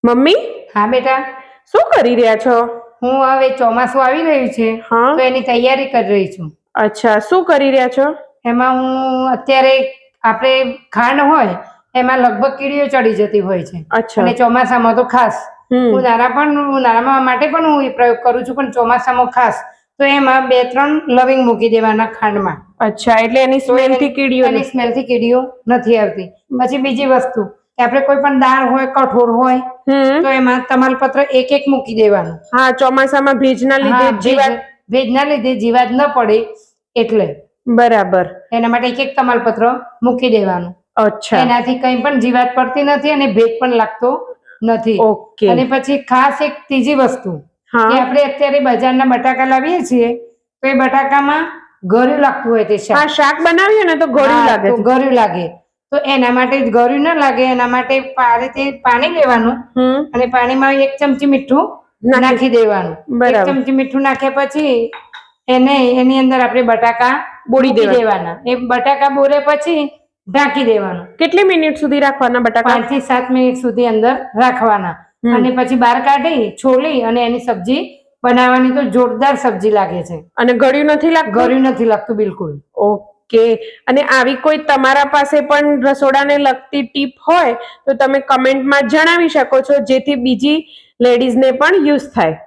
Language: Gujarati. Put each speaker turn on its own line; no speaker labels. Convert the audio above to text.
મમ્મી
હા બેટા,
શું કરી રહ્યા છો?
હું હવે ચોમાસું આવી રહ્યું છે
હા.
તો એની તૈયારી કરી રહી છું.
અચ્છા, શું કરી રહ્યા છો?
એમાં હું અત્યારે આપણે ખાંડ હોય એમાં લગભગ કીડીઓ ચડી જતી હોય છે.
અચ્છા.
અને ચોમાસામાં તો ખાસ ઉનાળામાં માટે પણ હું એ પ્રયોગ કરું છું, પણ ચોમાસામાં ખાસ તો એમાં 2-3 લવિંગ મૂકી દેવાના ખાંડમાં.
અચ્છા, એટલે એની સ્મેલ થી કીડીઓ
એની સ્મેલથી કીડીઓ નથી આવતી. પછી બીજી વસ્તુ કે આપણે કોઈ પણ દાળ હોય, કઠોળ હોય તો એમાં તમાલપત્ર એક મૂકી દેવાનું.
હા, ચોમાસામાં ભેજના લીધે
ભેજના લીધે જીવાત ન પડે એટલે.
બરાબર.
એના માટે એક તમાલપત્ર મૂકી દેવાનું.
અચ્છા.
એનાથી કંઈ પણ જીવાત પડતી નથી અને ભેજ પણ લાગતો નથી.
ઓકે.
અને પછી ખાસ એક ત્રીજી વસ્તુ
હા.
કે આપણે અત્યારે બજારના બટાકા લાવીએ છીએ તો એ બટાકામાં ગળ્યું લાગતું હોય તે શાક.
હા, શાક બનાવીએ ને તો ગળ્યું લાગે છે.
ગળ્યું લાગે તો એના માટે ગળ્યું ના લાગે એના માટે પાણી લેવાનું અને પાણીમાં 1 ચમચી મીઠું નાખી દેવાનું. 1 ચમચી મીઠું નાખ્યા પછી એની અંદર આપણે બટાકા બોળી દેવાના. એ બટાકા બોરે પછી ઢાંકી દેવાનું.
કેટલી મિનિટ સુધી રાખવાના બટાકા?
5 થી 7 મિનિટ સુધી અંદર રાખવાના. અને પછી બહાર કાઢી છોલી અને એની સબ્જી બનાવવાની. તો જોરદાર સબ્જી લાગે છે.
અને ગળ્યું નથી લાગતું?
ગળ્યું નથી લાગતું બિલકુલ.
ઓકે. અને આવી કોઈ તમારા પાસે પણ રસોડાને લગતી ટીપ હોય તો તમે કમેન્ટમાં જણાવી શકો છો, જેથી બીજી લેડીઝને પણ યુઝ થાય.